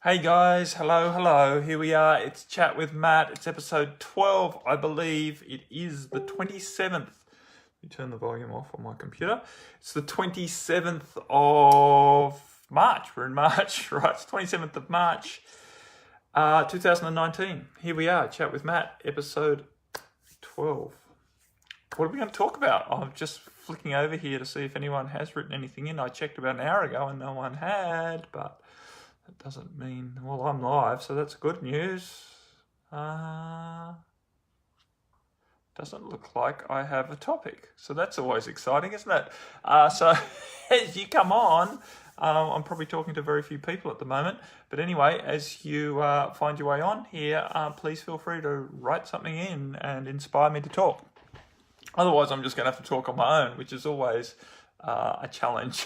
Hey guys, hello. Here we are. It's Chat with Matt. It's episode 12, I believe. It is the 27th. Let me turn the volume off on my computer. It's the 27th of March. We're in March, right? It's 27th of March, 2019. Here we are, Chat with Matt, episode 12. What are we going to talk about? I'm just flicking over here to see if anyone has written anything in. I checked about an hour ago and no one had, but that doesn't mean, well, I'm live, so that's good news. Doesn't look like I have a topic, so that's always exciting, isn't it? So as you come on, I'm probably talking to very few people at the moment, but anyway, as you find your way on here, please feel free to write something in and inspire me to talk. Otherwise, I'm just going to have to talk on my own, which is always a challenge.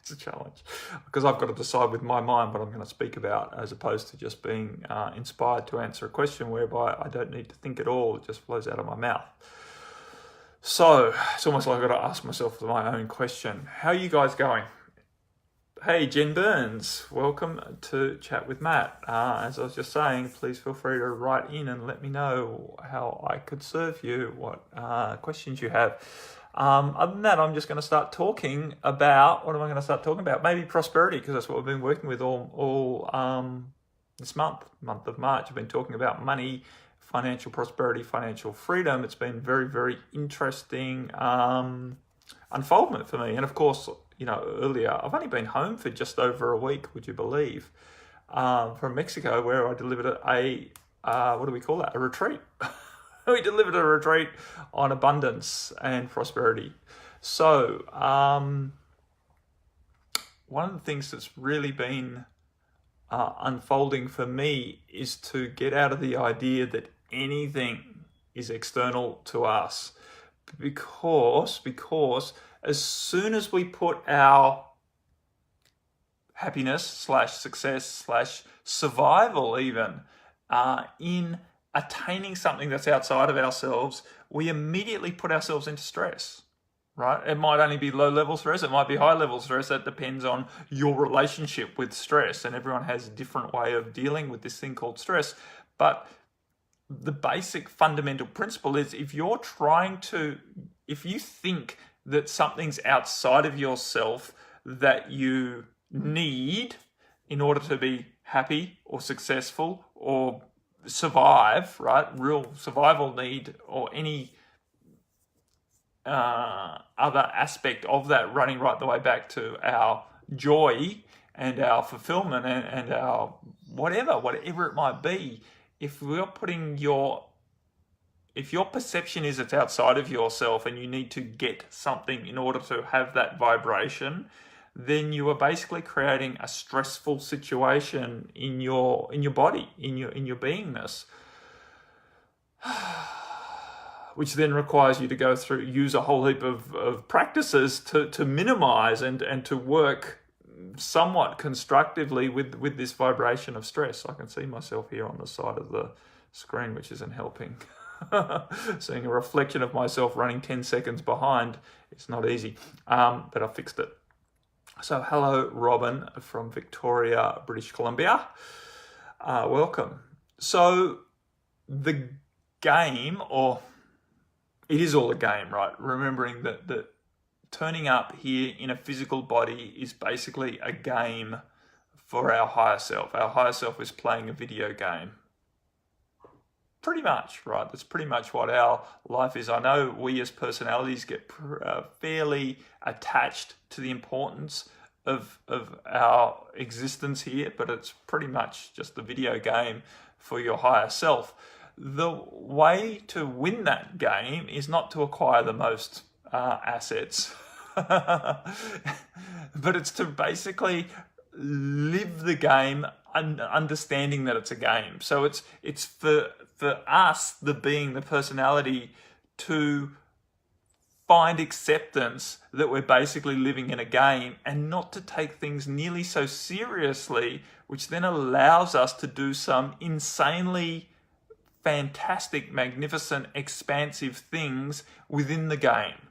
It's a challenge because I've got to decide with my mind what I'm going to speak about, as opposed to just being inspired to answer a question whereby I don't need to think at all. It just flows out of my mouth. So it's almost like I've got to ask myself my own question. How are you guys going? Hey, Jen Burns, welcome to Chat with Matt. As I was just saying, please feel free to write in and let me know how I could serve you, what questions you have. Other than that, I'm just going to start talking about, what am I going to start talking about? Maybe prosperity, because that's what we've been working with all this month of March. I've been talking about money, financial prosperity, financial freedom. It's been very, very interesting unfoldment for me. And of course, earlier, I've only been home for just over a week, would you believe, from Mexico, where I delivered a retreat. We delivered a retreat on abundance and prosperity. So, one of the things that's really been unfolding for me is to get out of the idea that anything is external to us. Because as soon as we put our happiness / success / survival even in attaining something that's outside of ourselves, we immediately put ourselves into stress, right? It might only be low level stress. It might be high level stress. That depends on your relationship with stress. And everyone has a different way of dealing with this thing called stress. But the basic fundamental principle is if you think that something's outside of yourself that you need in order to be happy or successful or survive, right? Real survival need, or any other aspect of that, running right the way back to our joy and our fulfillment and our whatever it might be. If your perception is it's outside of yourself and you need to get something in order to have that vibration, then you are basically creating a stressful situation in your body, in your beingness, which then requires you to use a whole heap of practices to minimize and to work somewhat constructively with this vibration of stress. I can see myself here on the side of the screen, which isn't helping. Seeing a reflection of myself running 10 seconds behind, it's not easy, but I fixed it. So hello, Robin from Victoria, British Columbia. Welcome. So the game, or it is all a game, right? Remembering that turning up here in a physical body is basically a game for our higher self. Our higher self is playing a video game. Pretty much, right? That's pretty much what our life is. I know we as personalities get fairly attached to the importance of our existence here, but it's pretty much just the video game for your higher self. The way to win that game is not to acquire the most assets, but it's to basically live the game understanding that it's a game. So it's for us, the being, the personality, to find acceptance that we're basically living in a game and not to take things nearly so seriously, which then allows us to do some insanely fantastic, magnificent, expansive things within the game.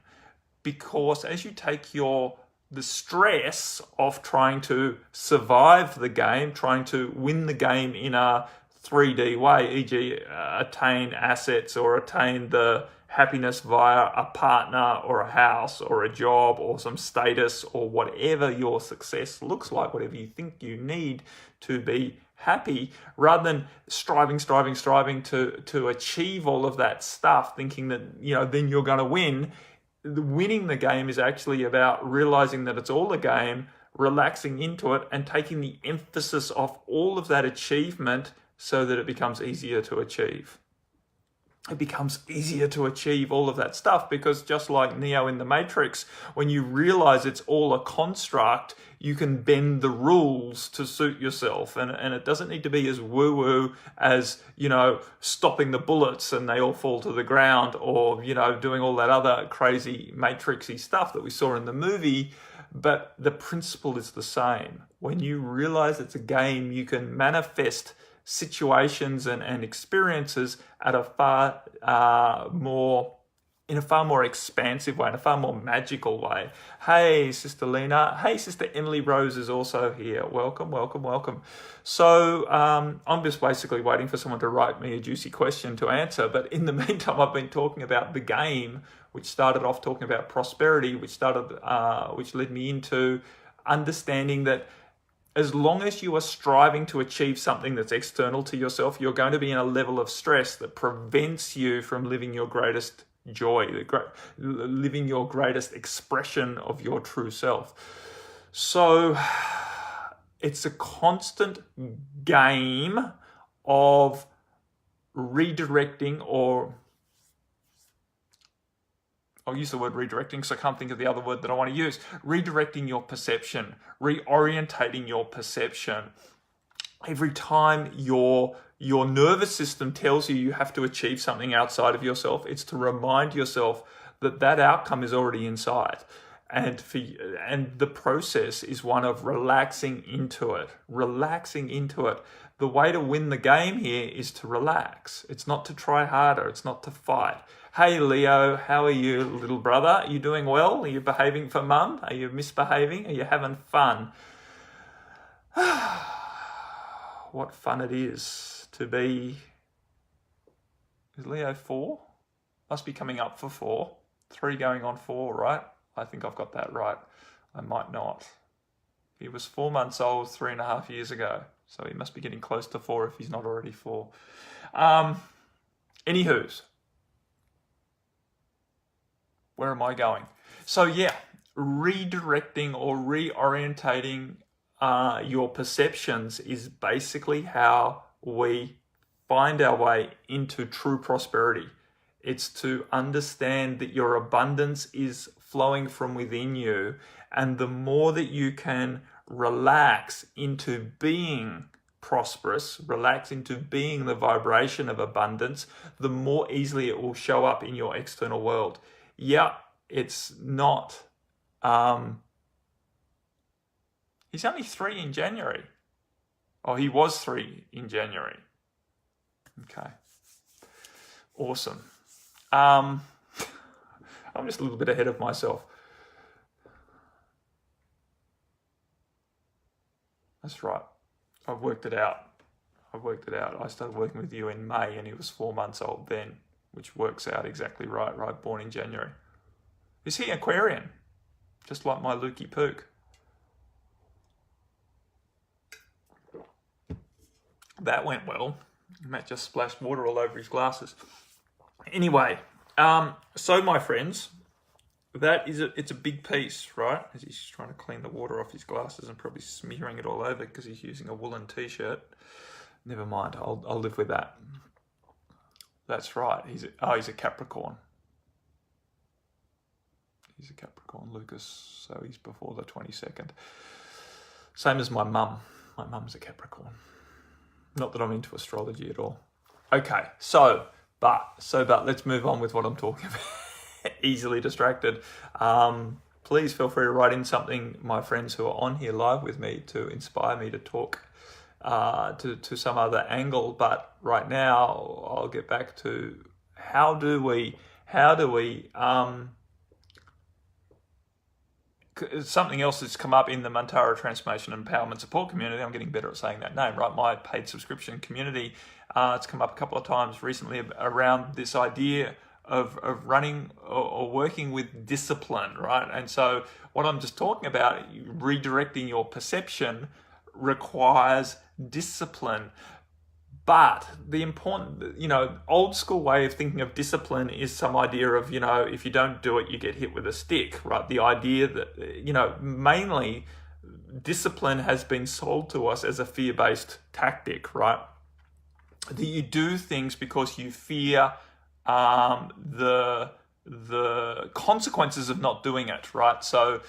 Because as you take your the stress of trying to survive the game, trying to win the game in a 3D way, e.g. Attain assets or attain the happiness via a partner or a house or a job or some status or whatever your success looks like, whatever you think you need to be happy, rather than striving to achieve all of that stuff, thinking that, then you're going to win. Winning the game is actually about realizing that it's all a game, relaxing into it, and taking the emphasis off all of that achievement so that it becomes easier to achieve. It becomes easier to achieve all of that stuff because, just like Neo in the Matrix, when you realize it's all a construct, you can bend the rules to suit yourself. And it doesn't need to be as woo-woo as, stopping the bullets and they all fall to the ground, or, doing all that other crazy Matrixy stuff that we saw in the movie. But the principle is the same. When you realize it's a game, you can manifest situations and experiences at a far more expansive way, in a far more magical way. Hey, Sister Lena. Hey, Sister Emily Rose is also here. Welcome. So I'm just basically waiting for someone to write me a juicy question to answer. But in the meantime, I've been talking about the game, which started off talking about prosperity, which led me into understanding that as long as you are striving to achieve something that's external to yourself, you're going to be in a level of stress that prevents you from living your greatest joy, living your greatest expression of your true self. So it's a constant game of redirecting, or I'll use the word redirecting because I can't think of the other word that I want to use. Redirecting your perception, reorientating your perception. Every time your nervous system tells you have to achieve something outside of yourself, it's to remind yourself that outcome is already inside. And the process is one of relaxing into it. The way to win the game here is to relax. It's not to try harder. It's not to fight. Hey, Leo, how are you, little brother? Are you doing well? Are you behaving for mum? Are you misbehaving? Are you having fun? What fun it is to be... Is Leo 4? Must be coming up for 4. 3 going on 4, right? I think I've got that right. I might not. He was 4 months old 3.5 years ago. So he must be getting close to 4 if he's not already 4. Anywho's. Where am I going? So yeah, redirecting or reorientating your perceptions is basically how we find our way into true prosperity. It's to understand that your abundance is flowing from within you, and the more that you can relax into being prosperous, relax into being the vibration of abundance, the more easily it will show up in your external world. Yeah, it's not... he's only 3 in January. Oh, he was 3 in January. Okay. Awesome. I'm just a little bit ahead of myself. That's right. I've worked it out. I started working with you in May and he was 4 months old then, which works out exactly right? Born in January. Is he Aquarian? Just like my Lukey Pook. That went well. Matt just splashed water all over his glasses. Anyway, so my friends, it's a big piece, right? As he's trying to clean the water off his glasses and probably smearing it all over because he's using a woolen t-shirt. Never mind, I'll live with that. That's right. He's a Capricorn. He's a Capricorn, Lucas. So he's before the 22nd. Same as my mum. My mum's a Capricorn. Not that I'm into astrology at all. Okay, but let's move on with what I'm talking about. Easily distracted. Please feel free to write in something, my friends who are on here live with me, to inspire me to talk to some other angle. But right now, I'll get back to how do we something else that's come up in the Mantara Transformation and Empowerment Support community. I'm getting better at saying that name, right? My paid subscription community. It's come up a couple of times recently around this idea of running or working with discipline, right? And so what I'm just talking about, redirecting your perception, requires discipline. But the important, old school way of thinking of discipline is some idea of, if you don't do it, you get hit with a stick, right? The idea that, mainly discipline has been sold to us as a fear-based tactic, right? That you do things because you fear the consequences of not doing it, right? So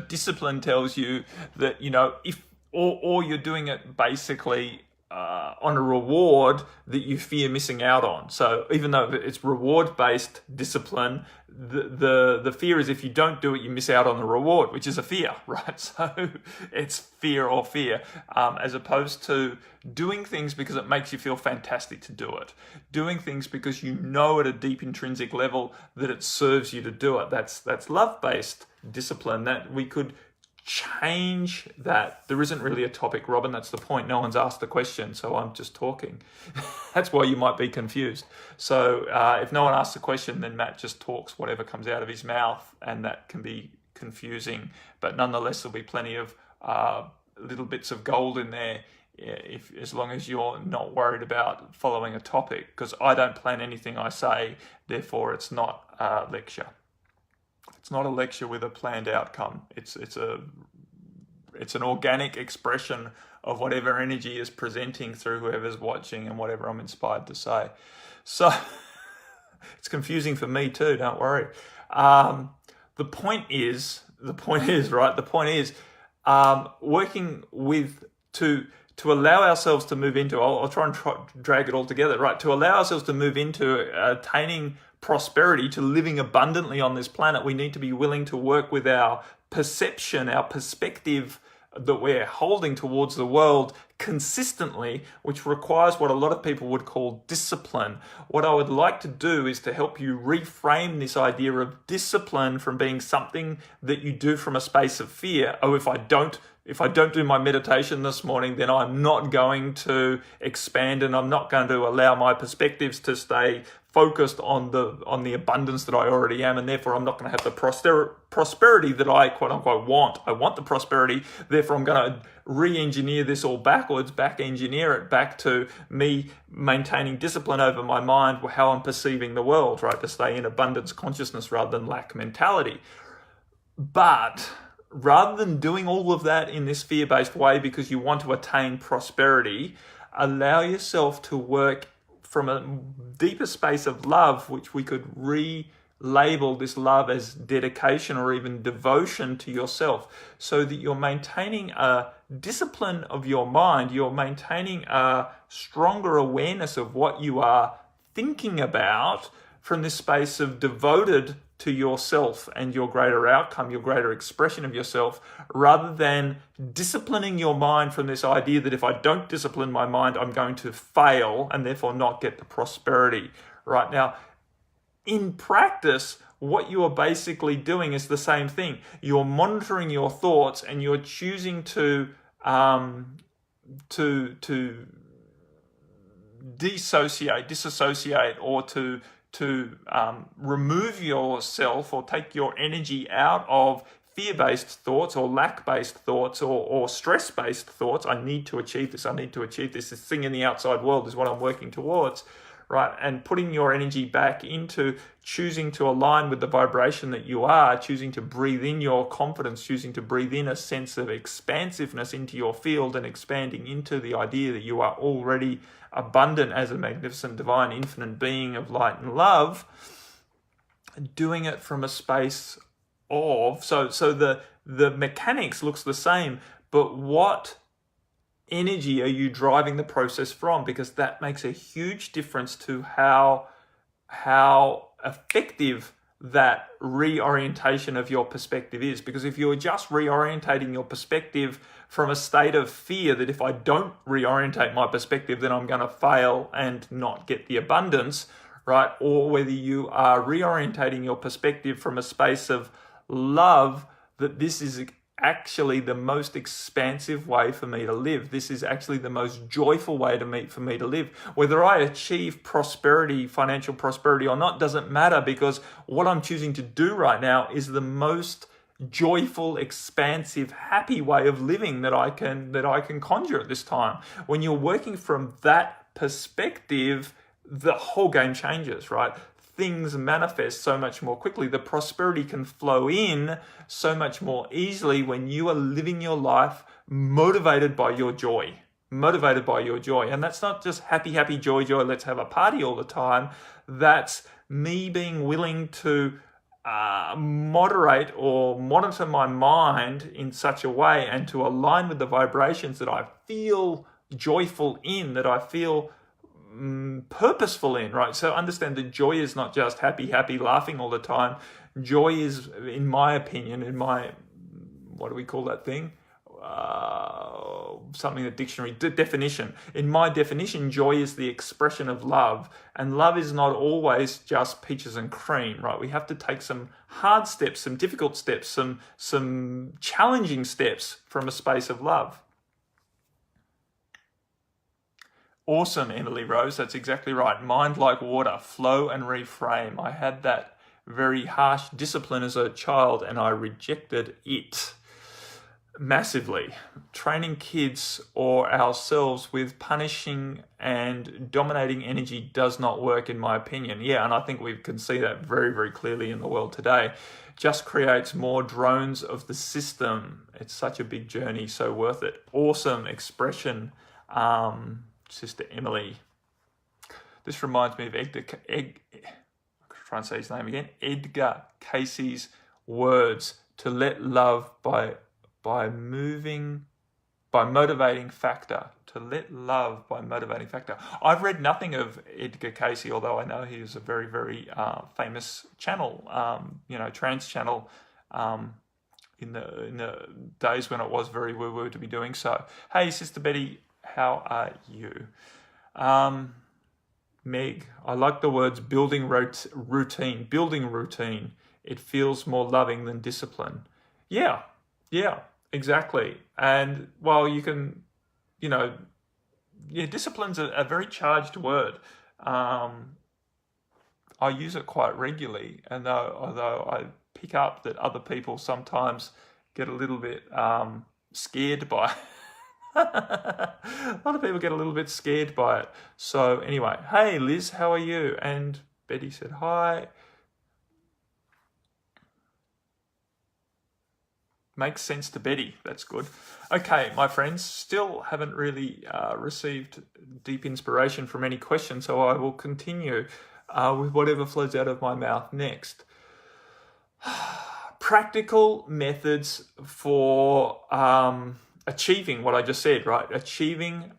discipline tells you that, if or you're doing it basically on a reward that you fear missing out on. So even though it's reward-based discipline, the fear is if you don't do it, you miss out on the reward, which is a fear, right? So it's fear or fear, as opposed to doing things because it makes you feel fantastic to do it. Doing things because you know at a deep intrinsic level that it serves you to do it. That's love-based discipline. That we could change that. There isn't really a topic, Robin. That's the point. No one's asked the question, so I'm just talking. That's why you might be confused. So if no one asks the question, then Matt just talks whatever comes out of his mouth, and that can be confusing. But nonetheless, there'll be plenty of little bits of gold in there, as long as you're not worried about following a topic, because I don't plan anything I say, therefore it's not a lecture. It's not a lecture with a planned outcome. It's an organic expression of whatever energy is presenting through whoever's watching and whatever I'm inspired to say. So it's confusing for me too, don't worry. The point is, working with, to allow ourselves to move into, I'll try and drag it all together, right? To allow ourselves to move into attaining prosperity, to living abundantly on this planet, we need to be willing to work with our perception, our perspective that we're holding towards the world consistently, which requires what a lot of people would call discipline. What I would like to do is to help you reframe this idea of discipline from being something that you do from a space of fear. Oh, if I don't do my meditation this morning, then I'm not going to expand, and I'm not going to allow my perspectives to stay focused on the abundance that I already am, and therefore I'm not going to have the prosperity that I quote unquote want. I want the prosperity, therefore I'm going to re-engineer this all backwards, engineer it back to me maintaining discipline over my mind, how I'm perceiving the world, right? To stay in abundance consciousness rather than lack mentality. But rather than doing all of that in this fear-based way because you want to attain prosperity, allow yourself to work from a deeper space of love, which we could relabel this love as dedication or even devotion to yourself, so that you're maintaining a discipline of your mind, you're maintaining a stronger awareness of what you are thinking about from this space of devoted to yourself and your greater outcome, your greater expression of yourself, rather than disciplining your mind from this idea that if I don't discipline my mind, I'm going to fail and therefore not get the prosperity. Right now, in practice, what you are basically doing is the same thing. You're monitoring your thoughts and you're choosing to disassociate, or to remove yourself or take your energy out of fear-based thoughts or lack-based thoughts or stress-based thoughts. I need to achieve this. This thing in the outside world is what I'm working towards, right? And putting your energy back into choosing to align with the vibration that you are, choosing to breathe in your confidence, choosing to breathe in a sense of expansiveness into your field and expanding into the idea that you are already abundant as a magnificent, divine, infinite being of light and love, doing it from a space of, so the mechanics looks the same, but what energy are you driving the process from? Because that makes a huge difference to how effective that reorientation of your perspective is. Because if you're just reorientating your perspective from a state of fear that if I don't reorientate my perspective, then I'm going to fail and not get the abundance, right? Or whether you are reorientating your perspective from a space of love that this is actually the most expansive way for me to live. This is actually the most joyful way for me to live. Whether I achieve prosperity, financial prosperity or not, doesn't matter, because what I'm choosing to do right now is the most joyful, expansive, happy way of living that I can conjure at this time. When you're working from that perspective, the whole game changes, right? Things manifest so much more quickly. The prosperity can flow in so much more easily when you are living your life motivated by your joy. Motivated by your joy. And that's not just happy, happy, joy, joy, let's have a party all the time. That's me being willing to moderate or monitor my mind in such a way and to align with the vibrations that I feel joyful in, that I feel purposeful in, right? So understand that joy is not just happy, happy, laughing all the time. Joy is, in my opinion, in my, what do we call that thing? Something in the dictionary, definition. In my definition, joy is the expression of love. And love is not always just peaches and cream, right? We have to take some hard steps, some difficult steps, some challenging steps from a space of love. Awesome, Emily Rose. That's exactly right. Mind like water, flow and reframe. I had that very harsh discipline as a child and I rejected it massively. Training kids or ourselves with punishing and dominating energy does not work, in my opinion. Yeah, and I think we can see that very, very clearly in the world today. Just creates more drones of the system. It's such a big journey, so worth it. Awesome expression, Sister Emily. This reminds me of try and say his name again, Edgar Casey's words, to let love by motivating factor. To let love by motivating factor. I've read nothing of Edgar Casey, although I know he was a very, very famous channel, trans channel, in the days when it was very woo-woo to be doing so. Hey, Sister Betty, how are you? Meg, I like the words building routine. Building routine. It feels more loving than discipline. Yeah, exactly. And while you can, discipline's a very charged word. I use it quite regularly, and although I pick up that other people sometimes get a little bit scared by it. A lot of people get a little bit scared by it. So anyway, hey Liz, how are you? And Betty said hi. Makes sense to Betty. That's good. Okay, my friends, still haven't really received deep inspiration from any questions, so I will continue with whatever flows out of my mouth next. Practical methods for achieving what I just said, right? Achieving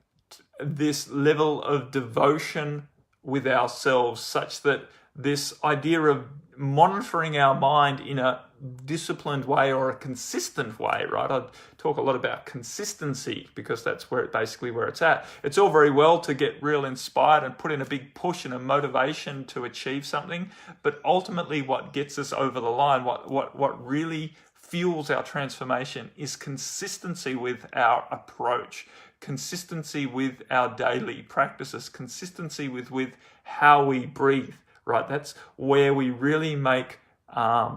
this level of devotion with ourselves, such that this idea of monitoring our mind in a disciplined way or a consistent way, right? I talk a lot about consistency because that's where it's at. It's all very well to get real inspired and put in a big push and a motivation to achieve something, but ultimately what gets us over the line, what really fuels our transformation is consistency with our approach, consistency with our daily practices, consistency with how we breathe, right? That's where we really make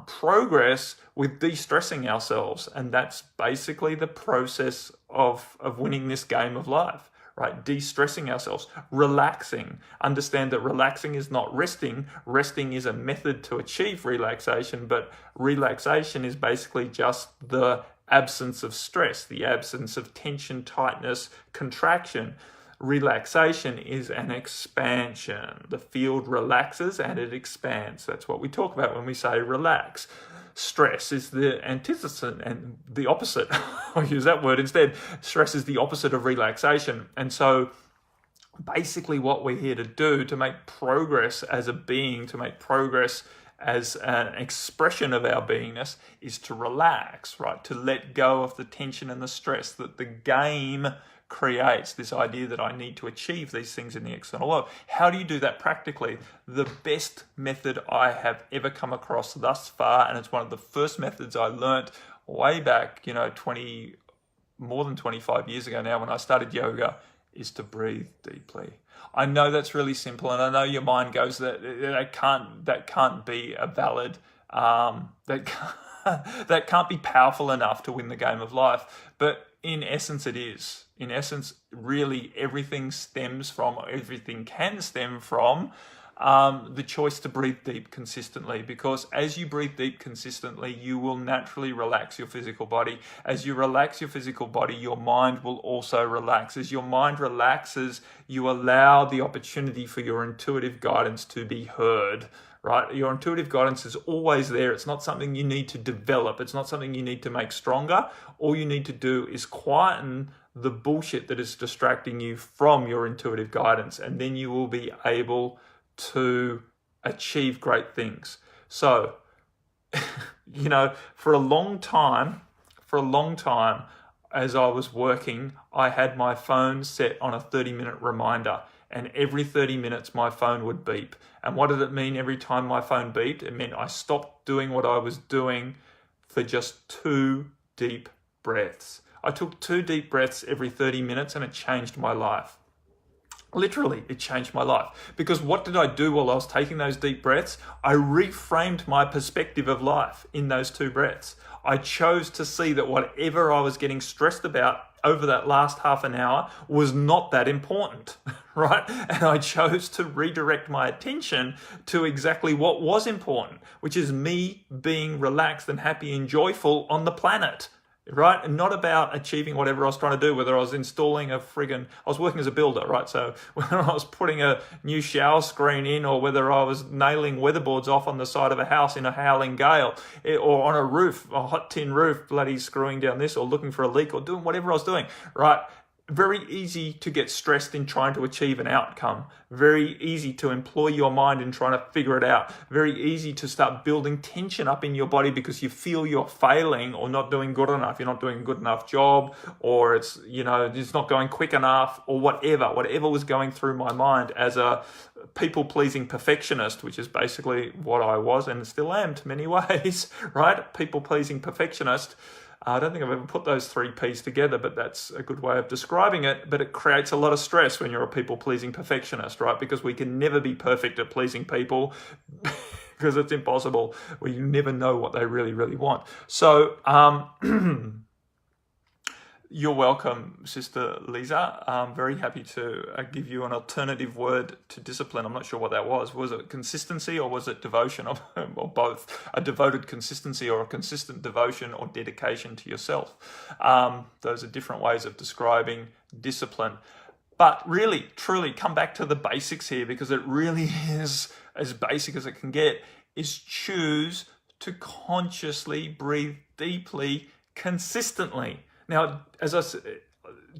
progress with de-stressing ourselves. And that's basically the process of winning this game of life, right? De-stressing ourselves, relaxing. Understand that relaxing is not resting. Resting is a method to achieve relaxation, but relaxation is basically just the absence of stress, the absence of tension, tightness, contraction. Relaxation is an expansion. The field relaxes and it expands. That's what we talk about when we say relax. Stress is the antithesis and the opposite. I'll use that word instead. Stress is the opposite of relaxation. And so basically what we're here to do, to make progress as a being, to make progress as an expression of our beingness, is to relax, right? To let go of the tension and the stress that the game creates, this idea that I need to achieve these things in the external world. How do you do that practically? The best method I have ever come across thus far, and it's one of the first methods I learnt way back, more than 25 years ago now when I started yoga, is to breathe deeply. I know that's really simple, and I know your mind goes that can't be a valid, that can't be powerful enough to win the game of life. But in essence, it is. In essence, really everything can stem from the choice to breathe deep consistently, because as you breathe deep consistently, you will naturally relax your physical body. As you relax your physical body, your mind will also relax. As your mind relaxes, you allow the opportunity for your intuitive guidance to be heard. Right? Your intuitive guidance is always there. It's not something you need to develop. It's not something you need to make stronger. All you need to do is quieten the bullshit that is distracting you from your intuitive guidance, and then you will be able to achieve great things. So, for a long time, as I was working, I had my phone set on a 30-minute reminder, and every 30 minutes my phone would beep. And what did it mean every time my phone beeped? It meant I stopped doing what I was doing for just 2 deep breaths. I took 2 deep breaths every 30 minutes, and it changed my life. Literally, it changed my life. Because what did I do while I was taking those deep breaths? I reframed my perspective of life in those 2 breaths. I chose to see that whatever I was getting stressed about over that last half an hour was not that important, right? And I chose to redirect my attention to exactly what was important, which is me being relaxed and happy and joyful on the planet. Right? And not about achieving whatever I was trying to do, whether I was installing I was working as a builder, right? So whether I was putting a new shower screen in, or whether I was nailing weatherboards off on the side of a house in a howling gale, or on a roof, a hot tin roof, bloody screwing down this, or looking for a leak, or doing whatever I was doing, right? Very easy to get stressed in trying to achieve an outcome. Very easy to employ your mind in trying to figure it out. Very easy to start building tension up in your body because you feel you're failing or not doing good enough. You're not doing a good enough job, or it's not going quick enough, or whatever was going through my mind as a people-pleasing perfectionist, which is basically what I was and still am to many ways, right? People-pleasing perfectionist. I don't think I've ever put those 3 P's together, but that's a good way of describing it. But it creates a lot of stress when you're a people-pleasing perfectionist, right? Because we can never be perfect at pleasing people because it's impossible. We never know what they really, really want. So, you're welcome, Sister Lisa. I'm very happy to give you an alternative word to discipline. I'm not sure what that was. Was it consistency, or was it devotion, or both? A devoted consistency, or a consistent devotion or dedication to yourself. Those are different ways of describing discipline. But really, truly, come back to the basics here, because it really is as basic as it can get, is choose to consciously breathe deeply, consistently. Now, as I said,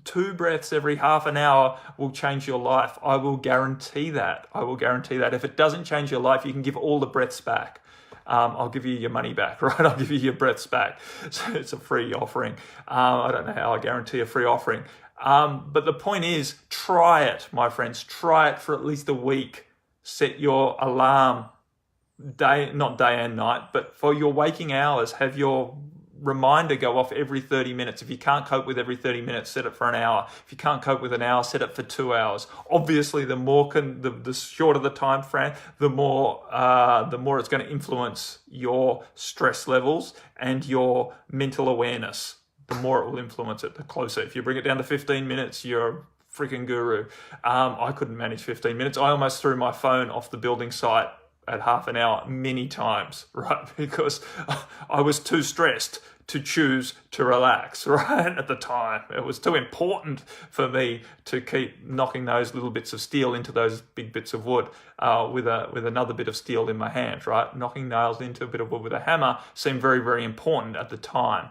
2 breaths every half an hour will change your life. I will guarantee that. If it doesn't change your life, you can give all the breaths back. I'll give you your money back, right? I'll give you your breaths back. So it's a free offering. I don't know how I guarantee a free offering. But the point is, try it, my friends. Try it for at least a week. Set your alarm not day and night, but for your waking hours, have your reminder go off every 30 minutes. If you can't cope with every 30 minutes, set it for an hour. If you can't cope with an hour, set it for 2 hours. Obviously, the shorter the time frame, the more it's going to influence your stress levels and your mental awareness. The more it will influence it, the closer. If you bring it down to 15 minutes, you're a freaking guru. I couldn't manage 15 minutes. I almost threw my phone off the building site at half an hour many times, right? Because I was too stressed to choose to relax, right? At the time, it was too important for me to keep knocking those little bits of steel into those big bits of wood with another bit of steel in my hand, right? Knocking nails into a bit of wood with a hammer seemed very, very important at the time.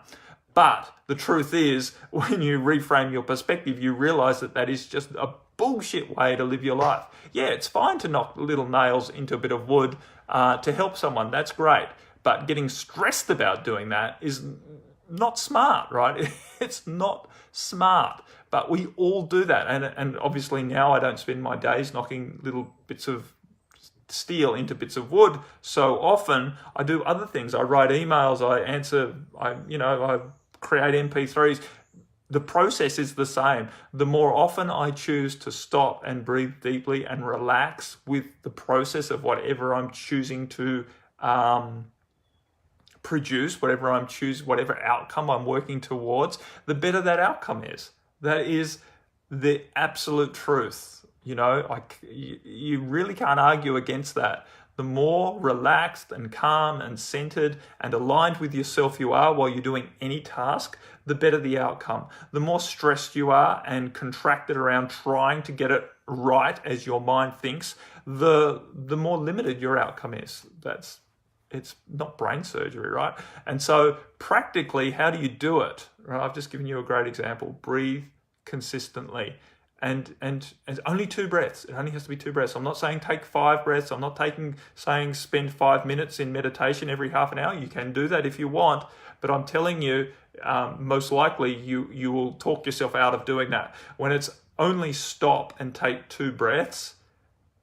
But the truth is, when you reframe your perspective, you realize that is just a bullshit way to live your life. Yeah, it's fine to knock little nails into a bit of wood to help someone. That's great. But getting stressed about doing that is not smart, right? It's not smart. But we all do that. And obviously now I don't spend my days knocking little bits of steel into bits of wood so often. I do other things. I write emails, I answer, I create MP3s. The process is the same. The more often I choose to stop and breathe deeply and relax with the process of whatever I'm choosing to produce, whatever outcome I'm working towards, the better that outcome is. That is the absolute truth. You really can't argue against that. The more relaxed and calm and centered and aligned with yourself you are while you're doing any task, the better the outcome. The more stressed you are and contracted around trying to get it right as your mind thinks, the more limited your outcome is. It's not brain surgery, right? And so practically, how do you do it? Right? I've just given you a great example. Breathe consistently. And it's only 2 breaths. It only has to be 2 breaths. I'm not saying take 5 breaths. I'm not saying spend 5 minutes in meditation every half an hour. You can do that if you want, but I'm telling you, most likely you will talk yourself out of doing that. When it's only stop and take 2 breaths,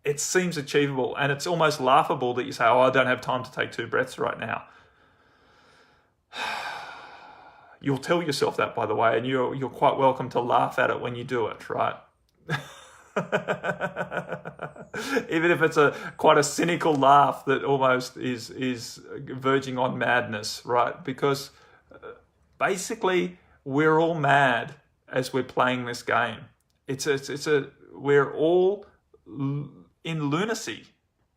it seems achievable, and it's almost laughable that you say, I don't have time to take 2 breaths right now. You'll tell yourself that, by the way, and you're quite welcome to laugh at it when you do it, right? Even if it's quite a cynical laugh that almost is verging on madness, right? Because basically we're all mad as we're playing this game. We're all in lunacy,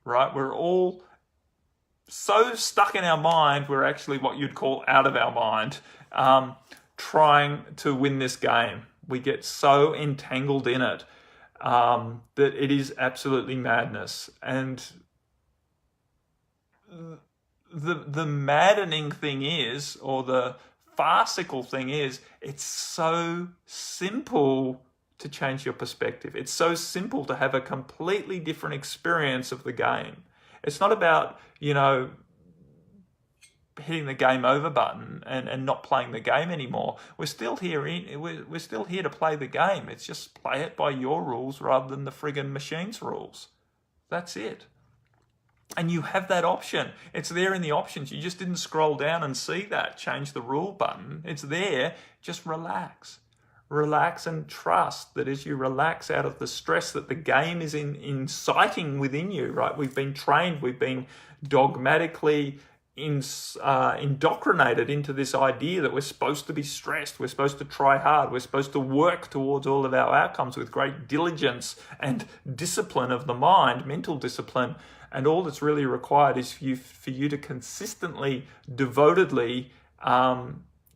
right? We're all so stuck in our mind, we're actually what you'd call out of our mind, trying to win this game. We get so entangled in it that it is absolutely madness. And the maddening thing is, or the farcical thing is, it's so simple to change your perspective. It's so simple to have a completely different experience of the game. It's not about, hitting the game over button and not playing the game anymore. We're still here to play the game. It's just play it by your rules rather than the friggin' machine's rules. That's it. And you have that option. It's there in the options. You just didn't scroll down and see that change the rule button. It's there. Just relax. Relax and trust that as you relax out of the stress that the game is inciting within you, right? We've been trained, we've been dogmatically indoctrinated into this idea that we're supposed to be stressed, we're supposed to try hard, we're supposed to work towards all of our outcomes with great diligence and discipline of the mind, mental discipline. And all that's really required is for you to consistently, devotedly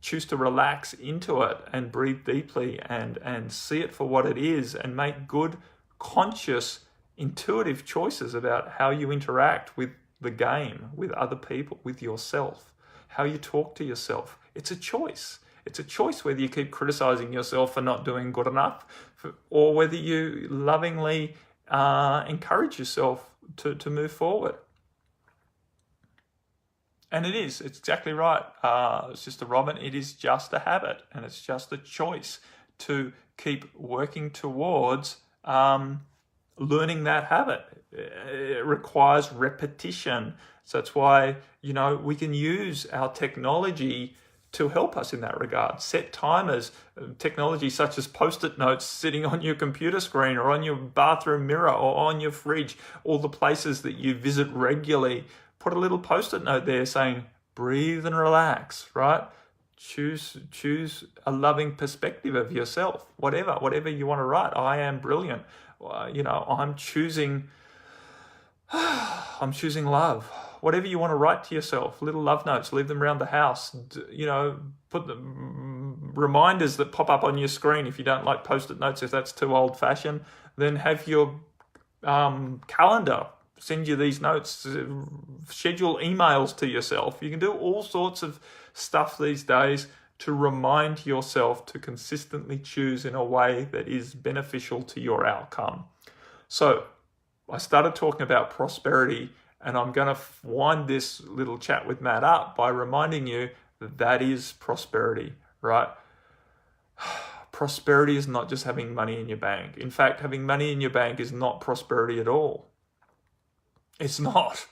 choose to relax into it and breathe deeply and see it for what it is and make good, conscious, intuitive choices about how you interact with the game, with other people, with yourself, how you talk to yourself. It's a choice. It's a choice whether you keep criticizing yourself for not doing good enough or whether you lovingly encourage yourself to move forward. And it's exactly right, Sister Robin, it is just a habit and it's just a choice to keep working towards learning that habit. It requires repetition. So that's why, we can use our technology to help us in that regard. Set timers, technology such as Post-it notes sitting on your computer screen or on your bathroom mirror or on your fridge, all the places that you visit regularly. Put a little Post-it note there saying, breathe and relax, right? Choose a loving perspective of yourself, whatever you want to write. I am brilliant. I'm choosing love. Whatever you want to write to yourself, little love notes, leave them around the house. Put the reminders that pop up on your screen. If you don't like Post-it notes, if that's too old-fashioned, then have your calendar send you these notes, schedule emails to yourself. You can do all sorts of stuff these days to remind yourself to consistently choose in a way that is beneficial to your outcome. So I started talking about prosperity, and I'm going to wind this little chat with Matt up by reminding you that is prosperity, right? Prosperity is not just having money in your bank. In fact, having money in your bank is not prosperity at all. It's not.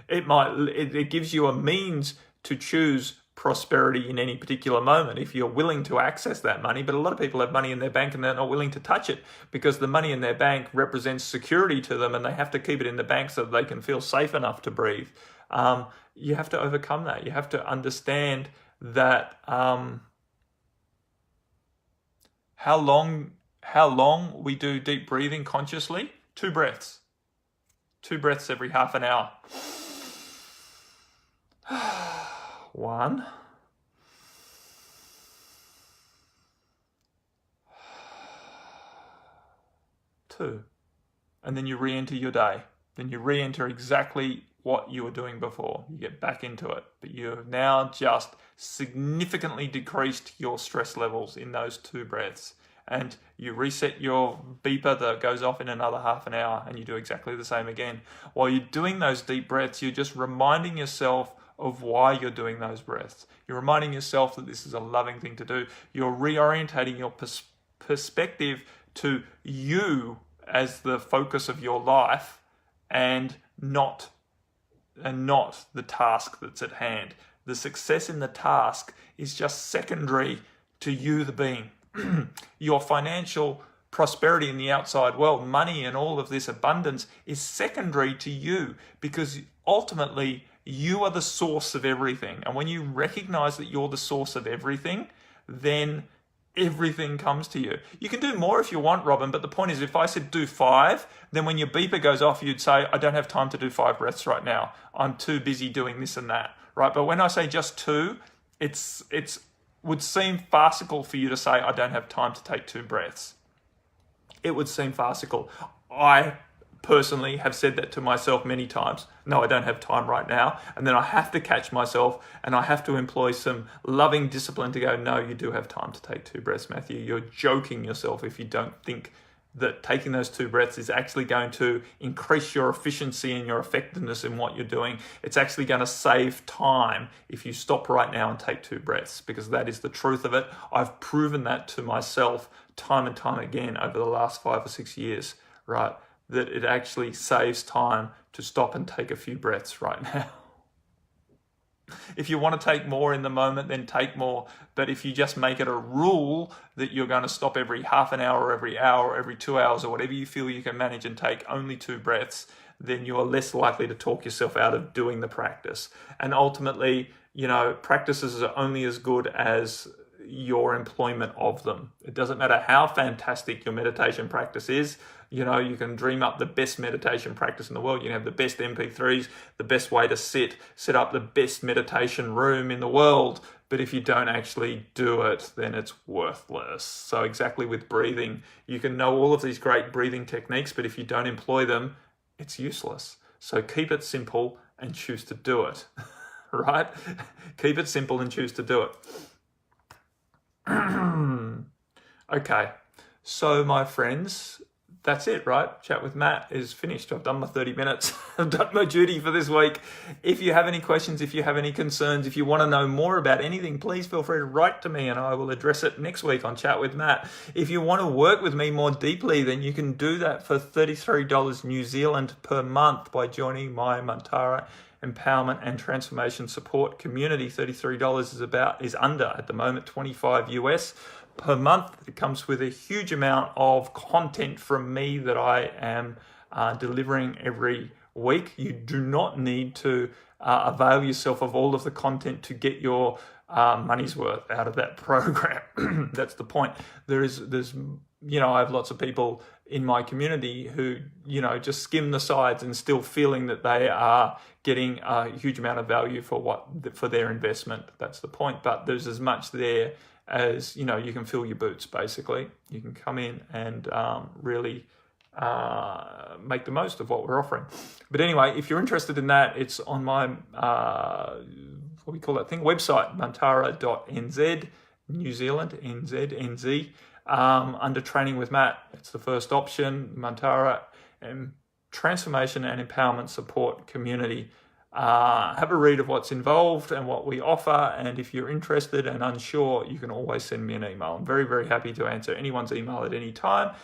It gives you a means to choose prosperity in any particular moment if you're willing to access that money. But a lot of people have money in their bank and they're not willing to touch it because the money in their bank represents security to them and they have to keep it in the bank so that they can feel safe enough to breathe. You have to overcome that. You have to understand that how long we do deep breathing consciously? 2 breaths. 2 breaths every half an hour. 1. 2. And then you re-enter your day. Then you re-enter exactly what you were doing before. You get back into it. But you have now just significantly decreased your stress levels in those 2 breaths. And you reset your beeper that goes off in another half an hour and you do exactly the same again. While you're doing those deep breaths, you're just reminding yourself of why you're doing those breaths. You're reminding yourself that this is a loving thing to do. You're reorientating your perspective to you as the focus of your life and not the task that's at hand. The success in the task is just secondary to you, the being. Your financial prosperity in the outside world, money and all of this abundance is secondary to you because ultimately you are the source of everything. And when you recognize that you're the source of everything, then everything comes to you. You can do more if you want, Robin, but the point is if I said do 5, then when your beeper goes off, you'd say, I don't have time to do 5 breaths right now. I'm too busy doing this and that, right? But when I say just 2, it's would seem farcical for you to say, I don't have time to take 2 breaths. It would seem farcical. I personally have said that to myself many times. No, I don't have time right now. And then I have to catch myself and I have to employ some loving discipline to go, no, you do have time to take 2 breaths, Matthew. You're joking yourself if you don't think that taking those 2 breaths is actually going to increase your efficiency and your effectiveness in what you're doing. It's actually going to save time if you stop right now and take 2 breaths, because that is the truth of it. I've proven that to myself time and time again over the last 5 or 6 years, right? That it actually saves time to stop and take a few breaths right now. If you want to take more in the moment, then take more. But if you just make it a rule that you're going to stop every half an hour or every hour or every 2 hours or whatever you feel you can manage and take only 2 breaths, then you are less likely to talk yourself out of doing the practice. And ultimately, practices are only as good as your employment of them. It doesn't matter how fantastic your meditation practice is. You can dream up the best meditation practice in the world. You can have the best MP3s, the best way to set up the best meditation room in the world. But if you don't actually do it, then it's worthless. So exactly with breathing, you can know all of these great breathing techniques, but if you don't employ them, it's useless. So keep it simple and choose to do it, right? Keep it simple and choose to do it. Okay, so my friends, that's it, right? Chat with Matt is finished. I've done my 30 minutes. I've done my duty for this week. If you have any questions, if you have any concerns, if you want to know more about anything, please feel free to write to me and I will address it next week on Chat with Matt. If you want to work with me more deeply, then you can do that for $33 New Zealand per month by joining my Mantara Empowerment and Transformation Support community. $33 is under at the moment, 25 US per month. It comes with a huge amount of content from me that I am delivering every week. You do not need to avail yourself of all of the content to get your money's worth out of that program. That's the point. There's I have lots of people in my community who, just skim the sides and still feeling that they are getting a huge amount of value for their investment. That's the point. But there's as much there as, you can fill your boots, basically. You can come in and really make the most of what we're offering. But anyway, if you're interested in that, it's on my, what we call that thing, website, mantara.nz, New Zealand, NZ. Under Training with Matt, it's the first option, Mantara Transformation and Empowerment Support Community. Have a read of what's involved and what we offer, and if you're interested and unsure, you can always send me an email. I'm very, very happy to answer anyone's email at any time.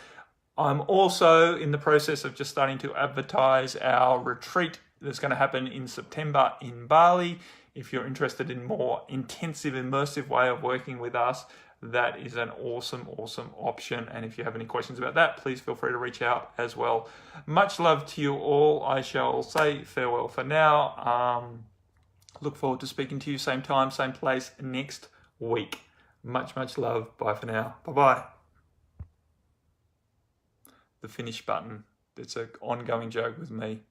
I'm also in the process of just starting to advertise our retreat that's going to happen in September in Bali. If you're interested in more intensive, immersive way of working with us, that is an awesome option. And if you have any questions about that, please feel free to reach out as well. Much love to you all. I shall say farewell for now. Look forward to speaking to you same time, same place next week. Much love. Bye for now. Bye-bye. The finish button. It's an ongoing joke with me.